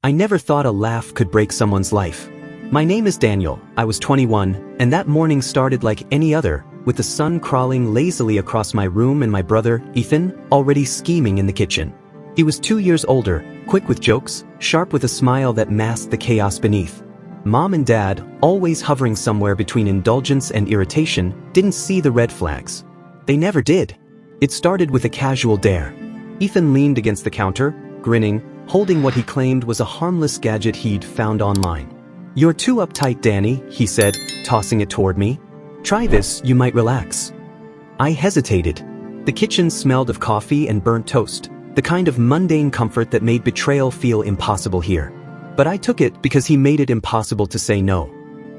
I never thought a laugh could break someone's life. My name is Daniel, I was 21, and that morning started like any other, with the sun crawling lazily across my room and my brother, Ethan, already scheming in the kitchen. He was 2 years older, quick with jokes, sharp with a smile that masked the chaos beneath. Mom and Dad, always hovering somewhere between indulgence and irritation, didn't see the red flags. They never did. It started with a casual dare. Ethan leaned against the counter, grinning, holding what he claimed was a harmless gadget he'd found online. "You're too uptight, Danny," he said, tossing it toward me. "Try this, you might relax." I hesitated. The kitchen smelled of coffee and burnt toast, the kind of mundane comfort that made betrayal feel impossible here. But I took it because he made it impossible to say no.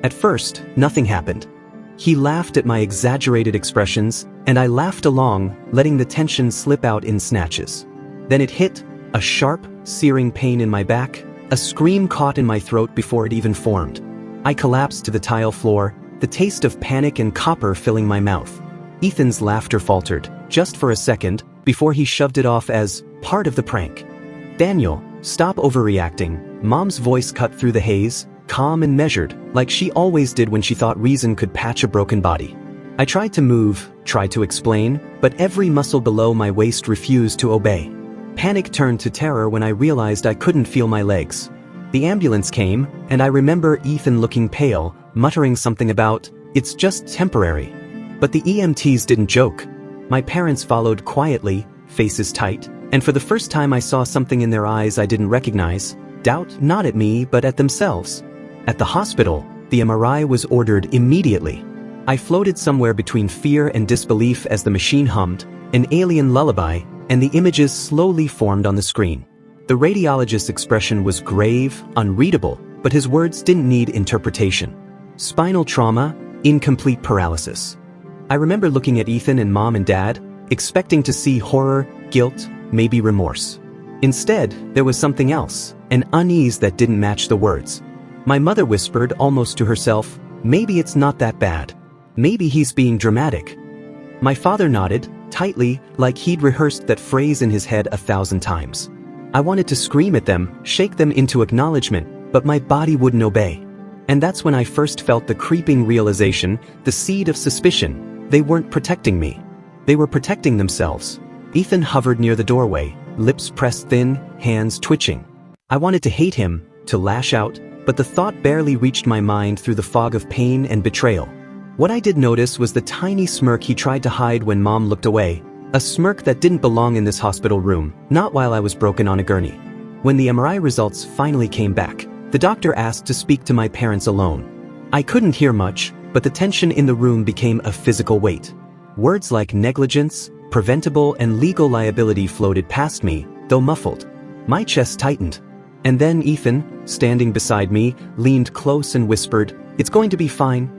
At first, nothing happened. He laughed at my exaggerated expressions, and I laughed along, letting the tension slip out in snatches. Then it hit, a sharp, searing pain in my back, a scream caught in my throat before it even formed. I collapsed to the tile floor, the taste of panic and copper filling my mouth. Ethan's laughter faltered, just for a second, before he shoved it off as part of the prank. "Daniel, stop overreacting," Mom's voice cut through the haze, calm and measured, like she always did when she thought reason could patch a broken body. I tried to move, tried to explain, but every muscle below my waist refused to obey. Panic turned to terror when I realized I couldn't feel my legs. The ambulance came, and I remember Ethan looking pale, muttering something about, "It's just temporary." But the EMTs didn't joke. My parents followed quietly, faces tight, and for the first time I saw something in their eyes I didn't recognize, doubt not at me but at themselves. At the hospital, the MRI was ordered immediately. I floated somewhere between fear and disbelief as the machine hummed, an alien lullaby, and the images slowly formed on the screen. The radiologist's expression was grave, unreadable, but his words didn't need interpretation. Spinal trauma, incomplete paralysis. I remember looking at Ethan and Mom and Dad, expecting to see horror, guilt, maybe remorse. Instead, there was something else, an unease that didn't match the words. My mother whispered almost to herself, "Maybe it's not that bad. Maybe he's being dramatic." My father nodded, tightly, like he'd rehearsed that phrase in his head 1,000 times. I wanted to scream at them, shake them into acknowledgement, but my body wouldn't obey. And that's when I first felt the creeping realization, the seed of suspicion. They weren't protecting me. They were protecting themselves. Ethan hovered near the doorway, lips pressed thin, hands twitching. I wanted to hate him, to lash out, but the thought barely reached my mind through the fog of pain and betrayal. What I did notice was the tiny smirk he tried to hide when Mom looked away, a smirk that didn't belong in this hospital room, not while I was broken on a gurney. When the MRI results finally came back, the doctor asked to speak to my parents alone. I couldn't hear much, but the tension in the room became a physical weight. Words like negligence, preventable, and legal liability floated past me, though muffled. My chest tightened. And then Ethan, standing beside me, leaned close and whispered, "It's going to be fine.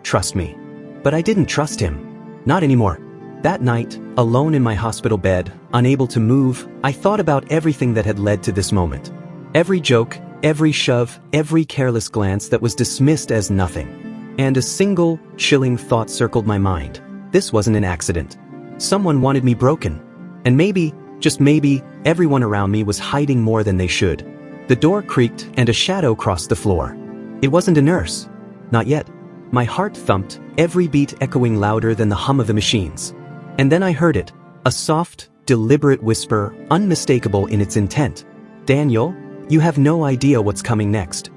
Trust me." But I didn't trust him. Not anymore. That night, alone in my hospital bed, unable to move, I thought about everything that had led to this moment. Every joke, every shove, every careless glance that was dismissed as nothing. And a single, chilling thought circled my mind. This wasn't an accident. Someone wanted me broken. And maybe, just maybe, everyone around me was hiding more than they should. The door creaked and a shadow crossed the floor. It wasn't a nurse. Not yet. My heart thumped, every beat echoing louder than the hum of the machines. And then I heard it, a soft, deliberate whisper, unmistakable in its intent. "Daniel, you have no idea what's coming next."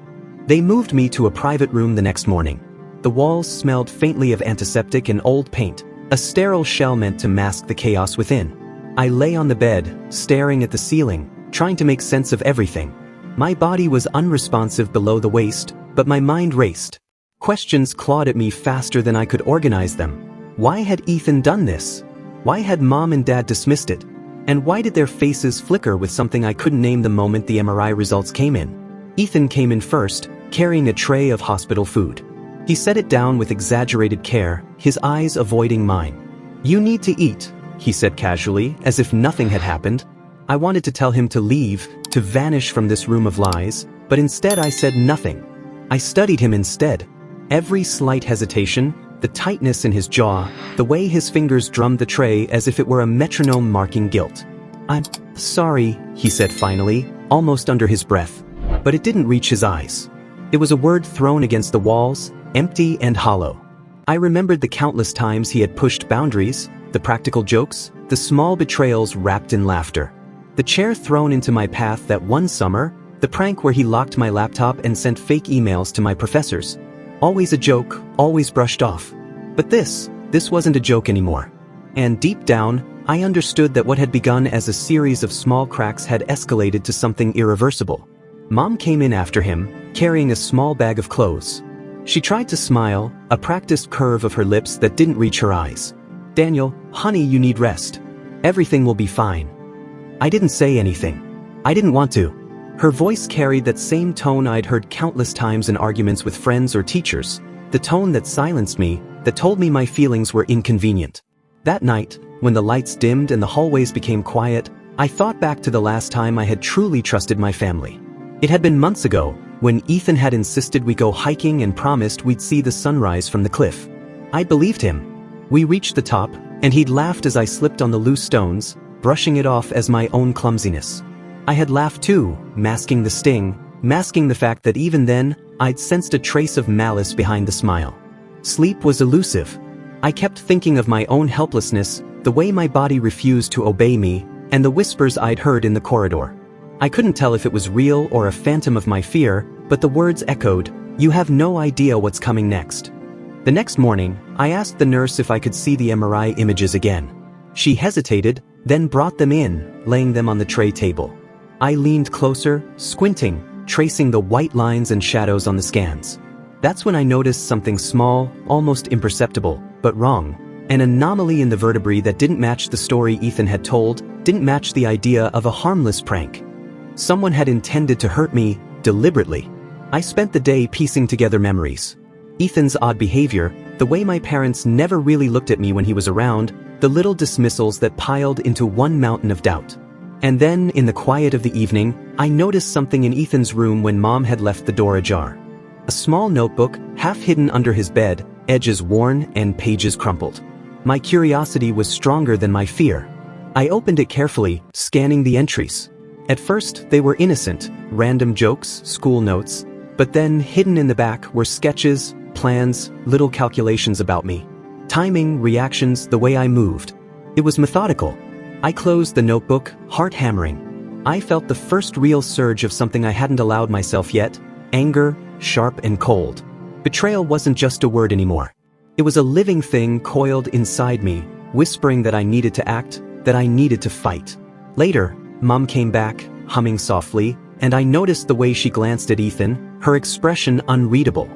They moved me to a private room the next morning. The walls smelled faintly of antiseptic and old paint, a sterile shell meant to mask the chaos within. I lay on the bed, staring at the ceiling, trying to make sense of everything. My body was unresponsive below the waist, but my mind raced. Questions clawed at me faster than I could organize them. Why had Ethan done this? Why had Mom and Dad dismissed it? And why did their faces flicker with something I couldn't name the moment the MRI results came in? Ethan came in first, carrying a tray of hospital food. He set it down with exaggerated care, his eyes avoiding mine. "You need to eat," he said casually, as if nothing had happened. I wanted to tell him to leave, to vanish from this room of lies, but instead I said nothing. I studied him instead. Every slight hesitation, the tightness in his jaw, the way his fingers drummed the tray as if it were a metronome marking guilt. "I'm sorry," he said finally, almost under his breath. but it didn't reach his eyes. It was a word thrown against the walls, empty and hollow. I remembered the countless times he had pushed boundaries, the practical jokes, the small betrayals wrapped in laughter. The chair thrown into my path that one summer, the prank where he locked my laptop and sent fake emails to my professors. Always a joke, always brushed off. But this wasn't a joke anymore. And deep down, I understood that what had begun as a series of small cracks had escalated to something irreversible. Mom came in after him, carrying a small bag of clothes. She tried to smile, a practiced curve of her lips that didn't reach her eyes. "Daniel, honey, you need rest. Everything will be fine." I didn't say anything. I didn't want to. Her voice carried that same tone I'd heard countless times in arguments with friends or teachers, the tone that silenced me, that told me my feelings were inconvenient. That night, when the lights dimmed and the hallways became quiet, I thought back to the last time I had truly trusted my family. It had been months ago, when Ethan had insisted we go hiking and promised we'd see the sunrise from the cliff. I believed him. We reached the top, and he'd laughed as I slipped on the loose stones, brushing it off as my own clumsiness. I had laughed too, masking the sting, masking the fact that even then, I'd sensed a trace of malice behind the smile. Sleep was elusive. I kept thinking of my own helplessness, the way my body refused to obey me, and the whispers I'd heard in the corridor. I couldn't tell if it was real or a phantom of my fear, but the words echoed, "You have no idea what's coming next." The next morning, I asked the nurse if I could see the MRI images again. She hesitated, then brought them in, laying them on the tray table. I leaned closer, squinting, tracing the white lines and shadows on the scans. That's when I noticed something small, almost imperceptible, but wrong. An anomaly in the vertebrae that didn't match the story Ethan had told, didn't match the idea of a harmless prank. Someone had intended to hurt me, deliberately. I spent the day piecing together memories. Ethan's odd behavior, the way my parents never really looked at me when he was around, the little dismissals that piled into one mountain of doubt. And then, in the quiet of the evening, I noticed something in Ethan's room when Mom had left the door ajar. A small notebook, half hidden under his bed, edges worn and pages crumpled. My curiosity was stronger than my fear. I opened it carefully, scanning the entries. At first, they were innocent, random jokes, school notes, but then hidden in the back were sketches, plans, little calculations about me. Timing, reactions, the way I moved. It was methodical. I closed the notebook, heart hammering. I felt the first real surge of something I hadn't allowed myself yet, anger, sharp and cold. Betrayal wasn't just a word anymore. It was a living thing coiled inside me, whispering that I needed to act, that I needed to fight. Later, Mom came back, humming softly, and I noticed the way she glanced at Ethan, her expression unreadable.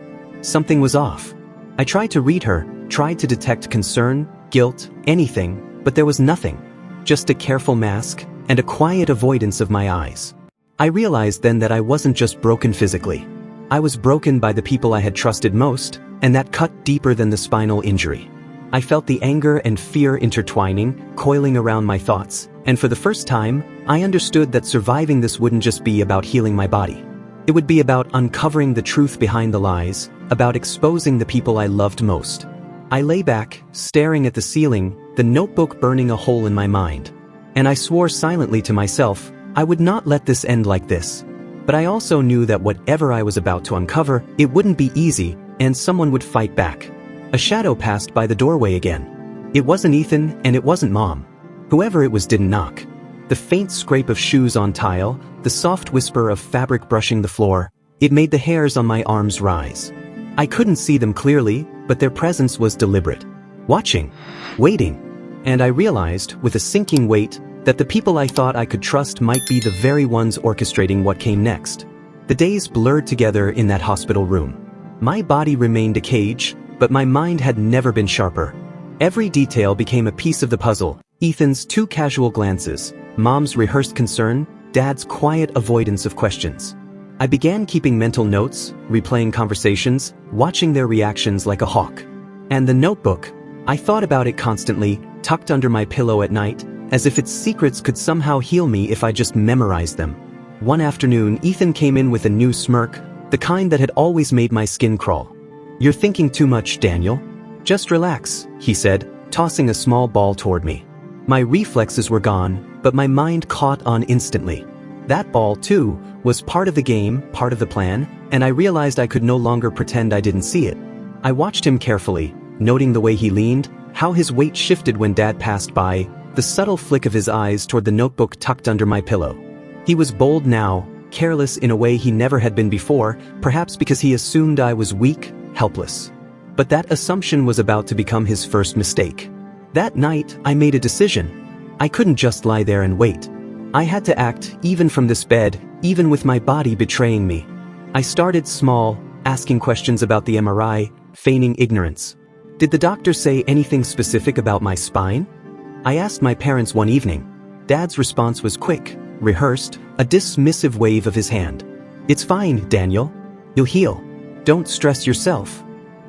Something was off. I tried to read her, tried to detect concern, guilt, anything, but there was nothing. Just a careful mask, and a quiet avoidance of my eyes. I realized then that I wasn't just broken physically. I was broken by the people I had trusted most, and that cut deeper than the spinal injury. I felt the anger and fear intertwining, coiling around my thoughts, and for the first time, I understood that surviving this wouldn't just be about healing my body. It would be about uncovering the truth behind the lies, about exposing the people I loved most. I lay back, staring at the ceiling, the notebook burning a hole in my mind. And I swore silently to myself, I would not let this end like this. But I also knew that whatever I was about to uncover, it wouldn't be easy, and someone would fight back. A shadow passed by the doorway again. It wasn't Ethan, and it wasn't Mom. Whoever it was didn't knock. The faint scrape of shoes on tile, the soft whisper of fabric brushing the floor, it made the hairs on my arms rise. I couldn't see them clearly, but their presence was deliberate. Watching. Waiting. And I realized, with a sinking weight, that the people I thought I could trust might be the very ones orchestrating what came next. The days blurred together in that hospital room. My body remained a cage, but my mind had never been sharper. Every detail became a piece of the puzzle. Ethan's two casual glances, Mom's rehearsed concern, Dad's quiet avoidance of questions. I began keeping mental notes, replaying conversations, watching their reactions like a hawk. And the notebook, I thought about it constantly, tucked under my pillow at night, as if its secrets could somehow heal me if I just memorized them. One afternoon, Ethan came in with a new smirk, the kind that had always made my skin crawl. "You're thinking too much, Daniel. Just relax," he said, tossing a small ball toward me. My reflexes were gone, but my mind caught on instantly. That ball, too, was part of the game, part of the plan, and I realized I could no longer pretend I didn't see it. I watched him carefully, noting the way he leaned, how his weight shifted when Dad passed by, the subtle flick of his eyes toward the notebook tucked under my pillow. He was bold now, careless in a way he never had been before, perhaps because he assumed I was weak, helpless. But that assumption was about to become his first mistake. That night, I made a decision. I couldn't just lie there and wait. I had to act, even from this bed, even with my body betraying me. I started small, asking questions about the MRI, feigning ignorance. Did the doctor say anything specific about my spine? I asked my parents one evening. Dad's response was quick, rehearsed, a dismissive wave of his hand. "It's fine, Daniel. You'll heal. Don't stress yourself."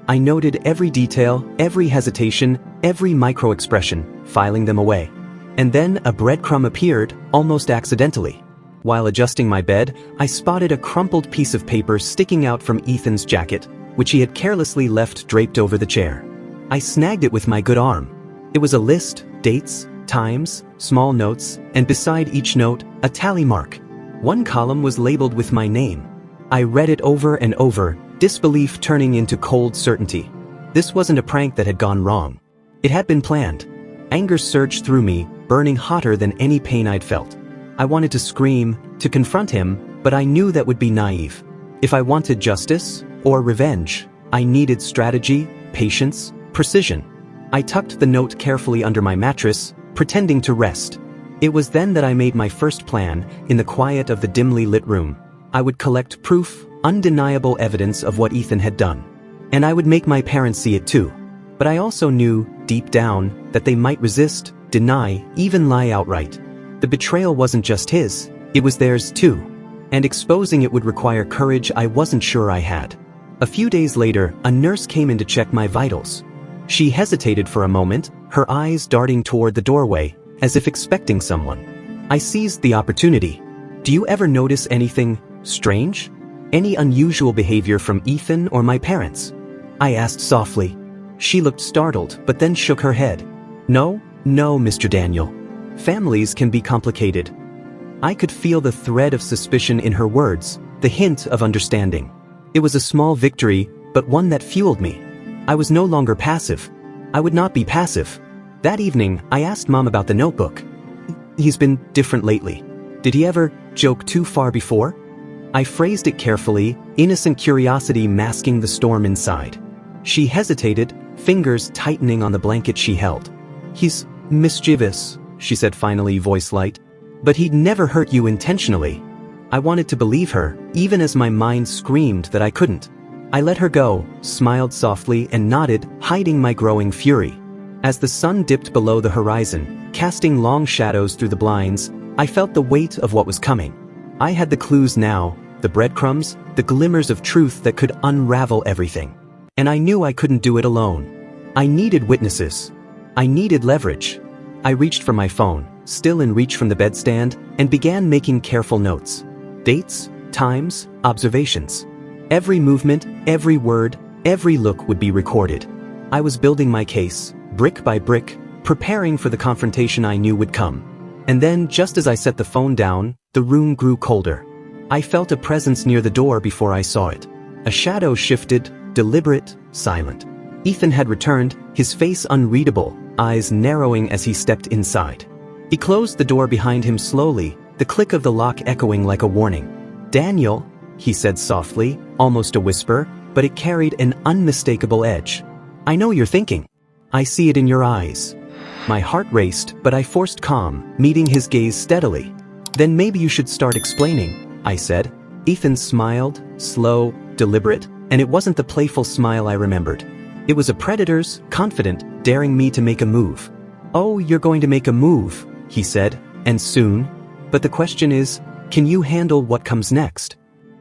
I noted every detail, every hesitation, every micro-expression, filing them away. And then a breadcrumb appeared, almost accidentally. While adjusting my bed, I spotted a crumpled piece of paper sticking out from Ethan's jacket, which he had carelessly left draped over the chair. I snagged it with my good arm. It was a list, dates, times, small notes, and beside each note, a tally mark. One column was labeled with my name. I read it over and over, disbelief turning into cold certainty. This wasn't a prank that had gone wrong. It had been planned. Anger surged through me, burning hotter than any pain I'd felt. I wanted to scream, to confront him, but I knew that would be naive. If I wanted justice, or revenge, I needed strategy, patience, precision. I tucked the note carefully under my mattress, pretending to rest. It was then that I made my first plan, in the quiet of the dimly lit room. I would collect proof, undeniable evidence of what Ethan had done. And I would make my parents see it too. But I also knew, deep down, that they might resist, deny, even lie outright. The betrayal wasn't just his, it was theirs too. And exposing it would require courage I wasn't sure I had. A few days later, a nurse came in to check my vitals. She hesitated for a moment, her eyes darting toward the doorway, as if expecting someone. I seized the opportunity. "Do you ever notice anything strange? Any unusual behavior from Ethan or my parents?" I asked softly. She looked startled, but then shook her head. No, Mr. Daniel. Families can be complicated." I could feel the thread of suspicion in her words, the hint of understanding. It was a small victory, but one that fueled me. I was no longer passive. I would not be passive. That evening, I asked Mom about the notebook. "He's been different lately. Did he ever joke too far before?" I phrased it carefully, innocent curiosity masking the storm inside. She hesitated, fingers tightening on the blanket she held. "He's mischievous," she said finally, voice light. "But he'd never hurt you intentionally." I wanted to believe her, even as my mind screamed that I couldn't. I let her go, smiled softly and nodded, hiding my growing fury. As the sun dipped below the horizon, casting long shadows through the blinds, I felt the weight of what was coming. I had the clues now, the breadcrumbs, the glimmers of truth that could unravel everything. And I knew I couldn't do it alone. I needed witnesses. I needed leverage. I reached for my phone, still in reach from the bedstand, and began making careful notes. Dates, times, observations. Every movement, every word, every look would be recorded. I was building my case, brick by brick, preparing for the confrontation I knew would come. And then, just as I set the phone down, the room grew colder. I felt a presence near the door before I saw it. A shadow shifted, deliberate, silent. Ethan had returned, his face unreadable, eyes narrowing as he stepped inside. He closed the door behind him slowly, the click of the lock echoing like a warning. "Daniel," he said softly, almost a whisper, but it carried an unmistakable edge. "I know you're thinking. I see it in your eyes." My heart raced, but I forced calm, meeting his gaze steadily. "Then maybe you should start explaining," I said. Ethan smiled, slow, deliberate, and it wasn't the playful smile I remembered. It was a predator's, confident, daring me to make a move. "Oh, you're going to make a move," he said, "and soon. But the question is, can you handle what comes next?"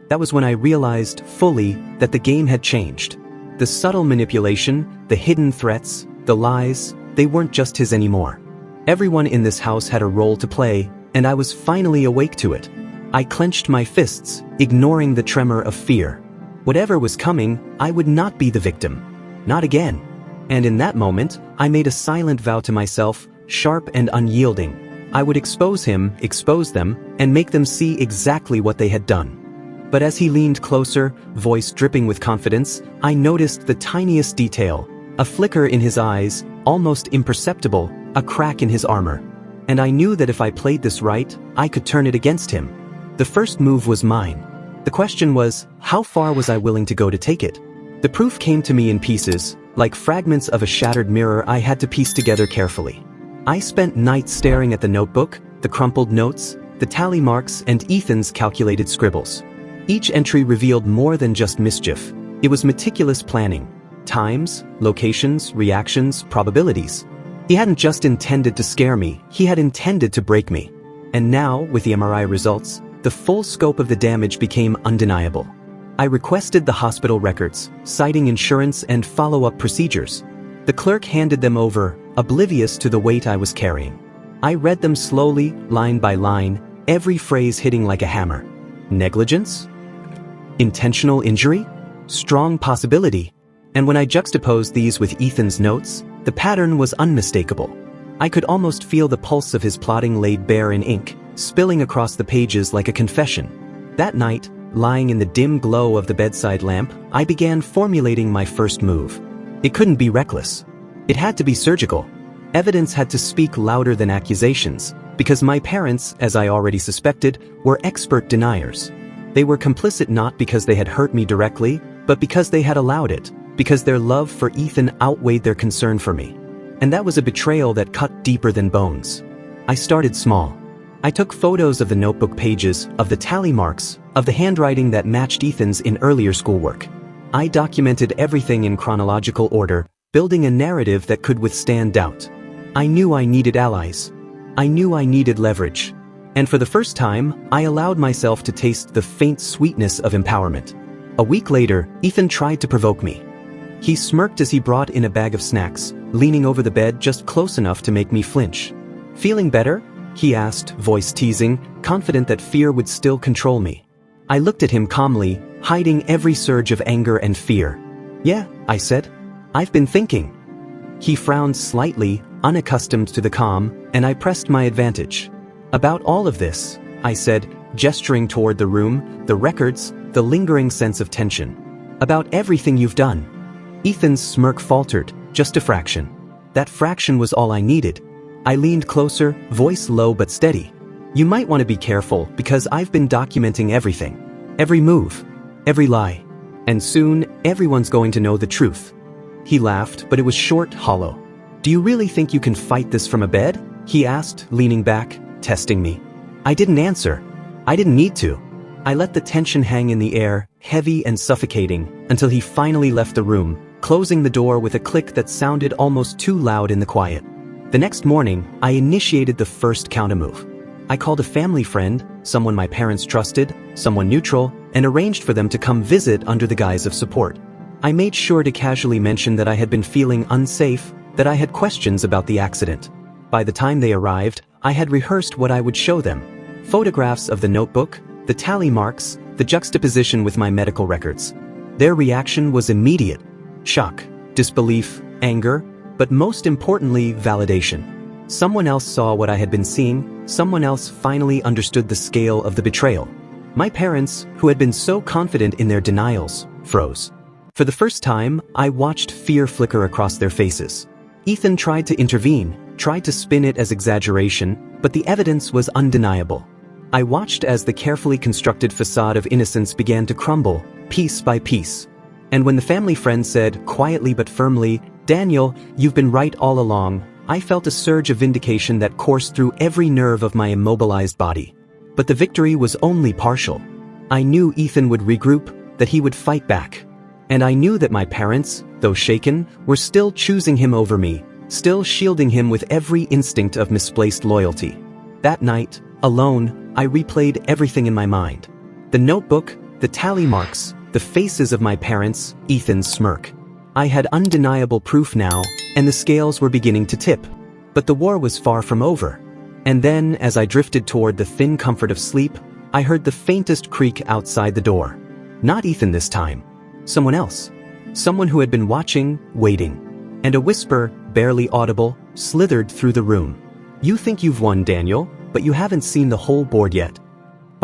That was when I realized, fully, that the game had changed. The subtle manipulation, the hidden threats, the lies, they weren't just his anymore. Everyone in this house had a role to play, and I was finally awake to it. I clenched my fists, ignoring the tremor of fear. Whatever was coming, I would not be the victim. Not again. And in that moment, I made a silent vow to myself, sharp and unyielding. I would expose him, expose them, and make them see exactly what they had done. But as he leaned closer, voice dripping with confidence, I noticed the tiniest detail, a flicker in his eyes, almost imperceptible, a crack in his armor. And I knew that if I played this right, I could turn it against him. The first move was mine. The question was, how far was I willing to go to take it? The proof came to me in pieces, like fragments of a shattered mirror I had to piece together carefully. I spent nights staring at the notebook, the crumpled notes, the tally marks, and Ethan's calculated scribbles. Each entry revealed more than just mischief. It was meticulous planning. Times, locations, reactions, probabilities. He hadn't just intended to scare me, he had intended to break me. And now, with the MRI results, the full scope of the damage became undeniable. I requested the hospital records, citing insurance and follow-up procedures. The clerk handed them over, oblivious to the weight I was carrying. I read them slowly, line by line, every phrase hitting like a hammer. Negligence? Intentional injury? Strong possibility. And when I juxtaposed these with Ethan's notes, the pattern was unmistakable. I could almost feel the pulse of his plotting laid bare in ink, spilling across the pages like a confession. That night, lying in the dim glow of the bedside lamp, I began formulating my first move. It couldn't be reckless. It had to be surgical. Evidence had to speak louder than accusations, because my parents, as I already suspected, were expert deniers. They were complicit not because they had hurt me directly, but because they had allowed it, because their love for Ethan outweighed their concern for me. And that was a betrayal that cut deeper than bones. I started small. I took photos of the notebook pages, of the tally marks, of the handwriting that matched Ethan's in earlier schoolwork. I documented everything in chronological order, building a narrative that could withstand doubt. I knew I needed allies. I knew I needed leverage. And for the first time, I allowed myself to taste the faint sweetness of empowerment. A week later, Ethan tried to provoke me. He smirked as he brought in a bag of snacks, leaning over the bed just close enough to make me flinch. "Feeling better?" he asked, voice teasing, confident that fear would still control me. I looked at him calmly, hiding every surge of anger and fear. "Yeah," I said. "I've been thinking." He frowned slightly, unaccustomed to the calm, and I pressed my advantage. "About all of this," I said, gesturing toward the room, the records, the lingering sense of tension. "About everything you've done." Ethan's smirk faltered, just a fraction. That fraction was all I needed. I leaned closer, voice low but steady. "You might want to be careful because I've been documenting everything. Every move. Every lie. And soon, everyone's going to know the truth." He laughed, but it was short, hollow. "Do you really think you can fight this from a bed?" he asked, leaning back, testing me. I didn't answer. I didn't need to. I let the tension hang in the air, heavy and suffocating, until he finally left the room, closing the door with a click that sounded almost too loud in the quiet. The next morning, I initiated the first countermove. I called a family friend, someone my parents trusted, someone neutral, and arranged for them to come visit under the guise of support. I made sure to casually mention that I had been feeling unsafe, that I had questions about the accident. By the time they arrived, I had rehearsed what I would show them. Photographs of the notebook, the tally marks, the juxtaposition with my medical records. Their reaction was immediate. Shock, disbelief, anger, but most importantly, validation. Someone else saw what I had been seeing, someone else finally understood the scale of the betrayal. My parents, who had been so confident in their denials, froze. For the first time, I watched fear flicker across their faces. Ethan tried to intervene, tried to spin it as exaggeration, but the evidence was undeniable. I watched as the carefully constructed facade of innocence began to crumble, piece by piece. And when the family friend said, quietly but firmly, "Daniel, you've been right all along," I felt a surge of vindication that coursed through every nerve of my immobilized body. But the victory was only partial. I knew Ethan would regroup, that he would fight back. And I knew that my parents, though shaken, were still choosing him over me, still shielding him with every instinct of misplaced loyalty. That night, alone, I replayed everything in my mind. The notebook, the tally marks, the faces of my parents, Ethan's smirk. I had undeniable proof now, and the scales were beginning to tip. But the war was far from over. And then, as I drifted toward the thin comfort of sleep, I heard the faintest creak outside the door. Not Ethan this time. Someone else. Someone who had been watching, waiting. And a whisper, barely audible, slithered through the room. "You think you've won, Daniel, but you haven't seen the whole board yet.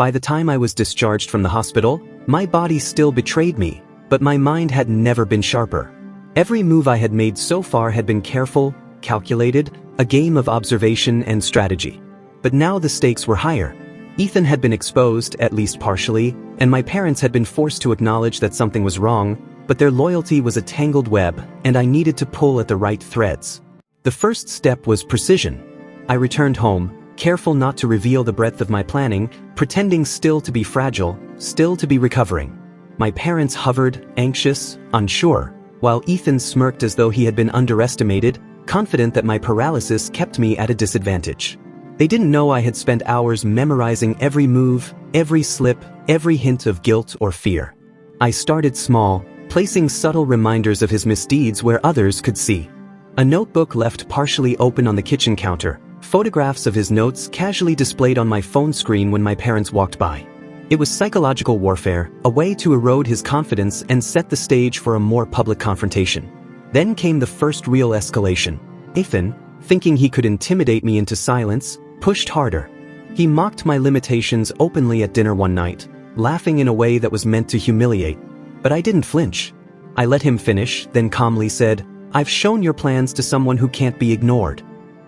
By the time I was discharged from the hospital, my body still betrayed me, but my mind had never been sharper. Every move I had made so far had been careful, calculated, a game of observation and strategy. But now the stakes were higher. Ethan had been exposed, at least partially, and my parents had been forced to acknowledge that something was wrong, but their loyalty was a tangled web, and I needed to pull at the right threads. The first step was precision. I returned home, careful not to reveal the breadth of my planning, pretending still to be fragile, still to be recovering. My parents hovered, anxious, unsure, while Ethan smirked as though he had been underestimated, confident that my paralysis kept me at a disadvantage. They didn't know I had spent hours memorizing every move, every slip, every hint of guilt or fear. I started small, placing subtle reminders of his misdeeds where others could see. A notebook left partially open on the kitchen counter, photographs of his notes casually displayed on my phone screen when my parents walked by. It was psychological warfare, a way to erode his confidence and set the stage for a more public confrontation. Then came the first real escalation. Ethan, thinking he could intimidate me into silence, pushed harder. He mocked my limitations openly at dinner one night, laughing in a way that was meant to humiliate. But I didn't flinch. I let him finish, then calmly said, "I've shown your plans to someone who can't be ignored."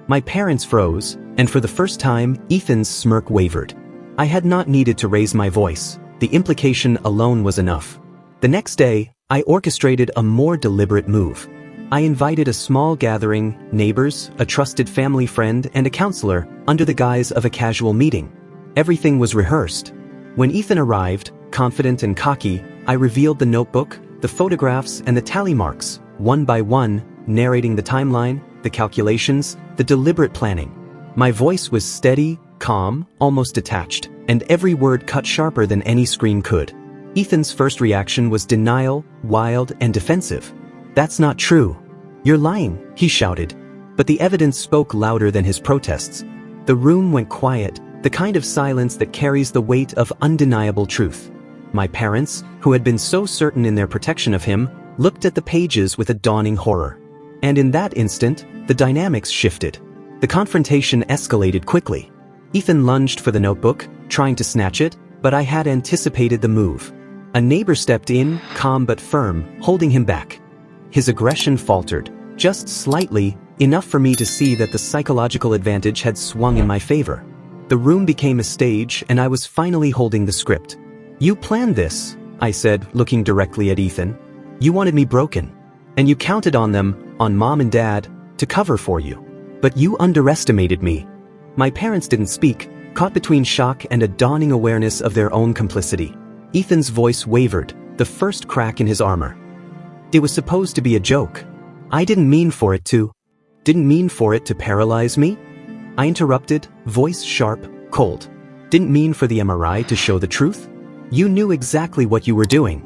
My parents froze, and for the first time, Ethan's smirk wavered. I had not needed to raise my voice. The implication alone was enough. The next day, I orchestrated a more deliberate move. I invited a small gathering, neighbors, a trusted family friend, and a counselor, under the guise of a casual meeting. Everything was rehearsed. When Ethan arrived, confident and cocky, I revealed the notebook, the photographs, and the tally marks, one by one, narrating the timeline, the calculations, the deliberate planning. My voice was steady, calm, almost detached, and every word cut sharper than any screen could. Ethan's first reaction was denial, wild, and defensive. "That's not true. You're lying," he shouted. But the evidence spoke louder than his protests. The room went quiet, the kind of silence that carries the weight of undeniable truth. My parents, who had been so certain in their protection of him, looked at the pages with a dawning horror. And in that instant, the dynamics shifted. The confrontation escalated quickly. Ethan lunged for the notebook, trying to snatch it, but I had anticipated the move. A neighbor stepped in, calm but firm, holding him back. His aggression faltered, just slightly, enough for me to see that the psychological advantage had swung in my favor. The room became a stage, and I was finally holding the script. "You planned this," I said, looking directly at Ethan. "You wanted me broken. And you counted on them, on Mom and Dad, to cover for you. But you underestimated me." My parents didn't speak, caught between shock and a dawning awareness of their own complicity. Ethan's voice wavered, the first crack in his armor. "It was supposed to be a joke. I didn't mean for it to paralyze me?" I interrupted, voice sharp, cold. "Didn't mean for the MRI to show the truth? You knew exactly what you were doing."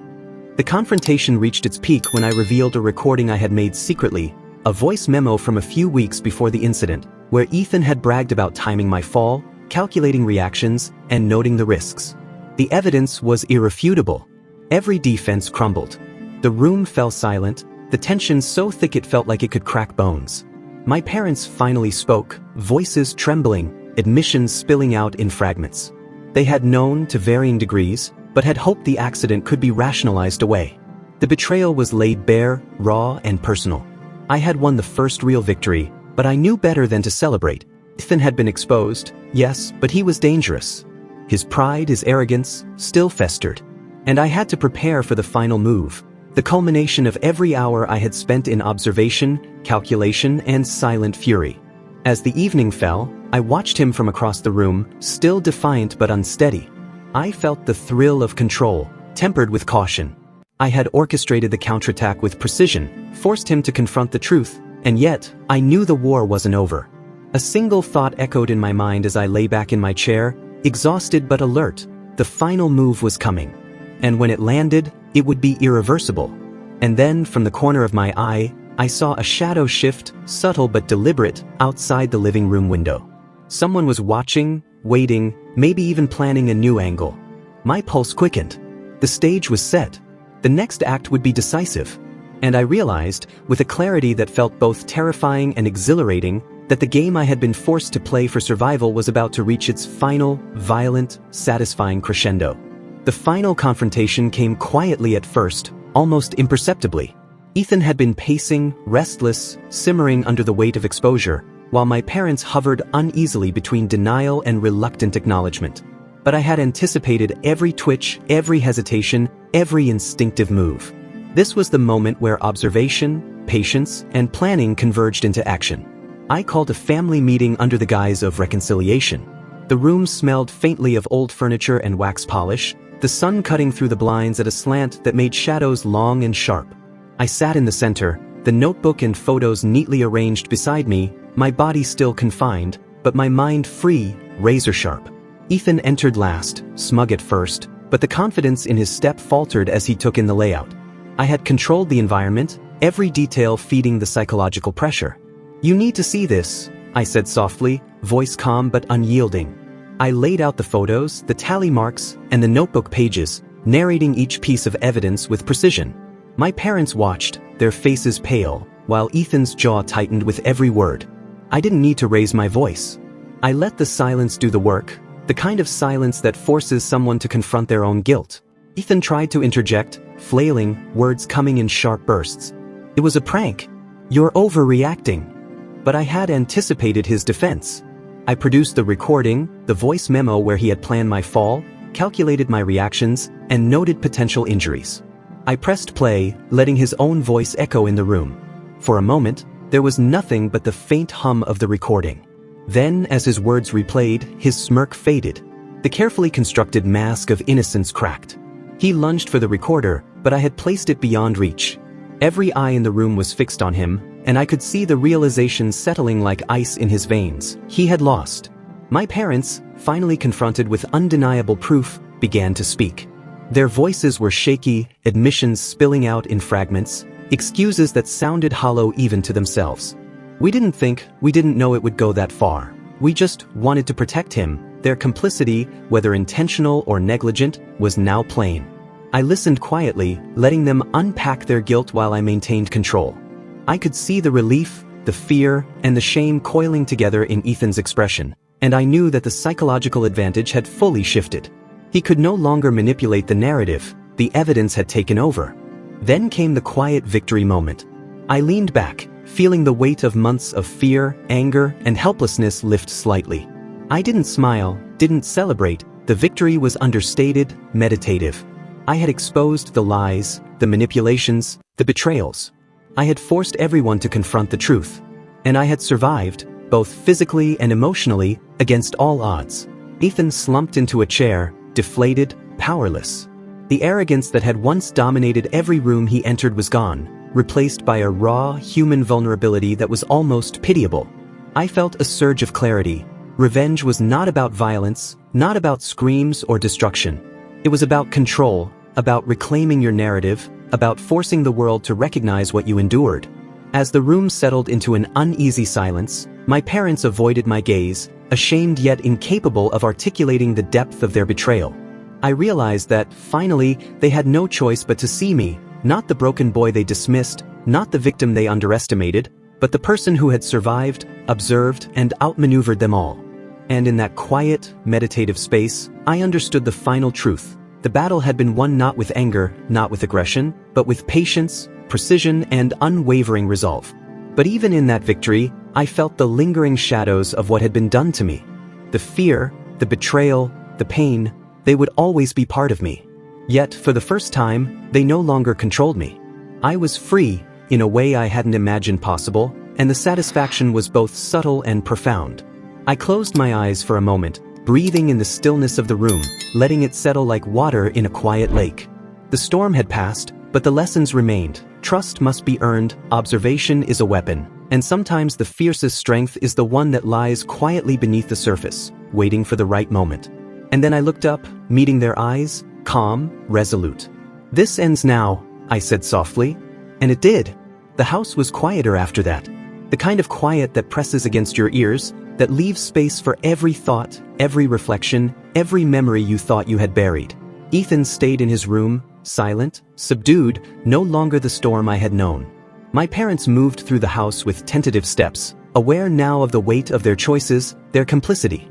The confrontation reached its peak when I revealed a recording I had made secretly, a voice memo from a few weeks before the incident, where Ethan had bragged about timing my fall, calculating reactions, and noting the risks. The evidence was irrefutable. Every defense crumbled. The room fell silent, the tension so thick it felt like it could crack bones. My parents finally spoke, voices trembling, admissions spilling out in fragments. They had known, to varying degrees, but had hoped the accident could be rationalized away. The betrayal was laid bare, raw, and personal. I had won the first real victory, but I knew better than to celebrate. Ethan had been exposed, yes, but he was dangerous. His pride, his arrogance, still festered. And I had to prepare for the final move, the culmination of every hour I had spent in observation, calculation, and silent fury. As the evening fell, I watched him from across the room, still defiant but unsteady. I felt the thrill of control, tempered with caution. I had orchestrated the counterattack with precision, forced him to confront the truth, and yet, I knew the war wasn't over. A single thought echoed in my mind as I lay back in my chair, exhausted but alert. The final move was coming. And when it landed, it would be irreversible. And then, from the corner of my eye, I saw a shadow shift, subtle but deliberate, outside the living room window. Someone was watching, waiting, maybe even planning a new angle. My pulse quickened. The stage was set. The next act would be decisive. And I realized, with a clarity that felt both terrifying and exhilarating, that the game I had been forced to play for survival was about to reach its final, violent, satisfying crescendo. The final confrontation came quietly at first, almost imperceptibly. Ethan had been pacing, restless, simmering under the weight of exposure, while my parents hovered uneasily between denial and reluctant acknowledgement. But I had anticipated every twitch, every hesitation, every instinctive move. This was the moment where observation, patience, and planning converged into action. I called a family meeting under the guise of reconciliation. The room smelled faintly of old furniture and wax polish, the sun cutting through the blinds at a slant that made shadows long and sharp. I sat in the center, the notebook and photos neatly arranged beside me, my body still confined, but my mind free, razor-sharp. Ethan entered last, smug at first, but the confidence in his step faltered as he took in the layout. I had controlled the environment, every detail feeding the psychological pressure. "You need to see this," I said softly, voice calm but unyielding. I laid out the photos, the tally marks, and the notebook pages, narrating each piece of evidence with precision. My parents watched, their faces pale, while Ethan's jaw tightened with every word. I didn't need to raise my voice. I let the silence do the work, the kind of silence that forces someone to confront their own guilt. Ethan tried to interject, flailing, words coming in sharp bursts. "It was a prank. You're overreacting." But I had anticipated his defense. I produced the recording, the voice memo where he had planned my fall, calculated my reactions, and noted potential injuries. I pressed play, letting his own voice echo in the room. For a moment, there was nothing but the faint hum of the recording. Then, as his words replayed, his smirk faded. The carefully constructed mask of innocence cracked. He lunged for the recorder, but I had placed it beyond reach. Every eye in the room was fixed on him, and I could see the realization settling like ice in his veins. He had lost. My parents, finally confronted with undeniable proof, began to speak. Their voices were shaky, admissions spilling out in fragments, excuses that sounded hollow even to themselves. We didn't know it would go that far. We just wanted to protect him. Their complicity, whether intentional or negligent, was now plain. I listened quietly, letting them unpack their guilt while I maintained control. I could see the relief, the fear, and the shame coiling together in Ethan's expression, and I knew that the psychological advantage had fully shifted. He could no longer manipulate the narrative, the evidence had taken over. Then came the quiet victory moment. I leaned back, feeling the weight of months of fear, anger, and helplessness lift slightly. I didn't smile, didn't celebrate, the victory was understated, meditative. I had exposed the lies, the manipulations, the betrayals. I had forced everyone to confront the truth. And I had survived, both physically and emotionally, against all odds. Ethan slumped into a chair, deflated, powerless. The arrogance that had once dominated every room he entered was gone, replaced by a raw, human vulnerability that was almost pitiable. I felt a surge of clarity. Revenge was not about violence, not about screams or destruction. It was about control, about reclaiming your narrative, about forcing the world to recognize what you endured. As the room settled into an uneasy silence, my parents avoided my gaze, ashamed yet incapable of articulating the depth of their betrayal. I realized that, finally, they had no choice but to see me, not the broken boy they dismissed, not the victim they underestimated, but the person who had survived, observed, and outmaneuvered them all. And in that quiet, meditative space, I understood the final truth. The battle had been won not with anger, not with aggression, but with patience, precision, and unwavering resolve. But even in that victory, I felt the lingering shadows of what had been done to me. The fear, the betrayal, the pain, they would always be part of me. Yet, for the first time, they no longer controlled me. I was free, in a way I hadn't imagined possible, and the satisfaction was both subtle and profound. I closed my eyes for a moment, breathing in the stillness of the room, letting it settle like water in a quiet lake. The storm had passed, but the lessons remained. Trust must be earned, observation is a weapon, and sometimes the fiercest strength is the one that lies quietly beneath the surface, waiting for the right moment. And then I looked up, meeting their eyes, calm, resolute. "This ends now," I said softly. And it did. The house was quieter after that. The kind of quiet that presses against your ears, that leaves space for every thought, every reflection, every memory you thought you had buried. Ethan stayed in his room, silent, subdued, no longer the storm I had known. My parents moved through the house with tentative steps, aware now of the weight of their choices, their complicity.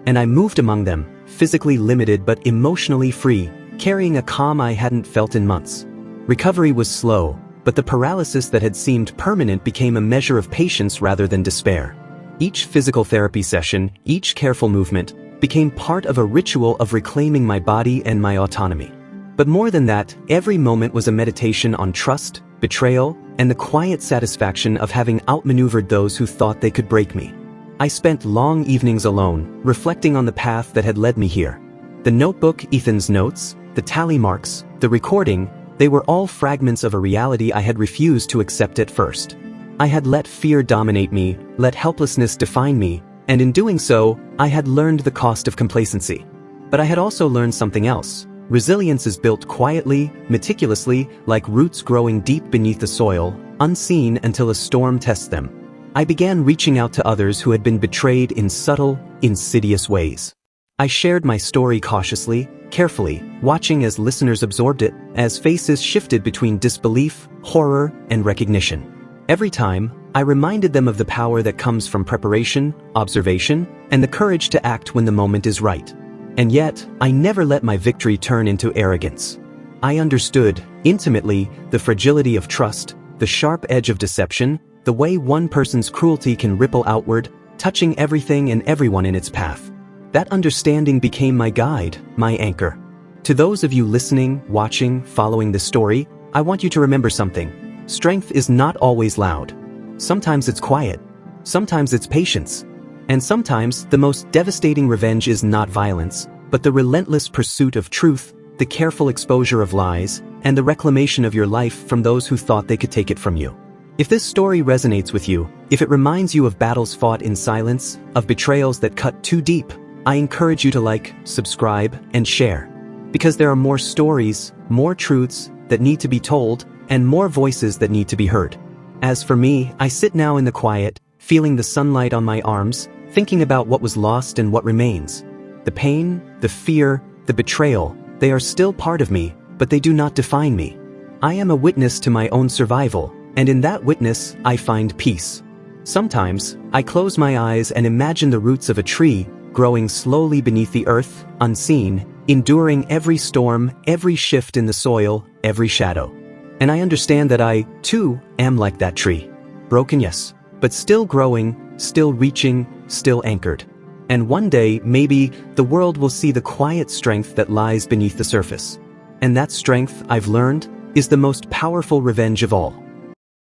And I moved among them, physically limited but emotionally free, carrying a calm I hadn't felt in months. Recovery was slow, but the paralysis that had seemed permanent became a measure of patience rather than despair. Each physical therapy session, each careful movement, became part of a ritual of reclaiming my body and my autonomy. But more than that, every moment was a meditation on trust, betrayal, and the quiet satisfaction of having outmaneuvered those who thought they could break me. I spent long evenings alone, reflecting on the path that had led me here. The notebook, Ethan's notes, the tally marks, the recording, they were all fragments of a reality I had refused to accept at first. I had let fear dominate me, let helplessness define me, and in doing so, I had learned the cost of complacency. But I had also learned something else. Resilience is built quietly, meticulously, like roots growing deep beneath the soil, unseen until a storm tests them. I began reaching out to others who had been betrayed in subtle, insidious ways. I shared my story cautiously, carefully, watching as listeners absorbed it, as faces shifted between disbelief, horror, and recognition. Every time, I reminded them of the power that comes from preparation, observation, and the courage to act when the moment is right. And yet, I never let my victory turn into arrogance. I understood, intimately, the fragility of trust, the sharp edge of deception, the way one person's cruelty can ripple outward, touching everything and everyone in its path. That understanding became my guide, my anchor. To those of you listening, watching, following this story, I want you to remember something. Strength is not always loud. Sometimes it's quiet. Sometimes it's patience. And sometimes the most devastating revenge is not violence, but the relentless pursuit of truth, the careful exposure of lies, and the reclamation of your life from those who thought they could take it from you. If this story resonates with you, if it reminds you of battles fought in silence, of betrayals that cut too deep, I encourage you to like, subscribe, and share. Because there are more stories, more truths that need to be told, and more voices that need to be heard. As for me, I sit now in the quiet, feeling the sunlight on my arms, thinking about what was lost and what remains. The pain, the fear, the betrayal, they are still part of me, but they do not define me. I am a witness to my own survival, and in that witness, I find peace. Sometimes, I close my eyes and imagine the roots of a tree, growing slowly beneath the earth, unseen, enduring every storm, every shift in the soil, every shadow. And I understand that I, too, am like that tree. Broken, yes, but still growing, still reaching, still anchored. And one day, maybe, the world will see the quiet strength that lies beneath the surface. And that strength, I've learned, is the most powerful revenge of all.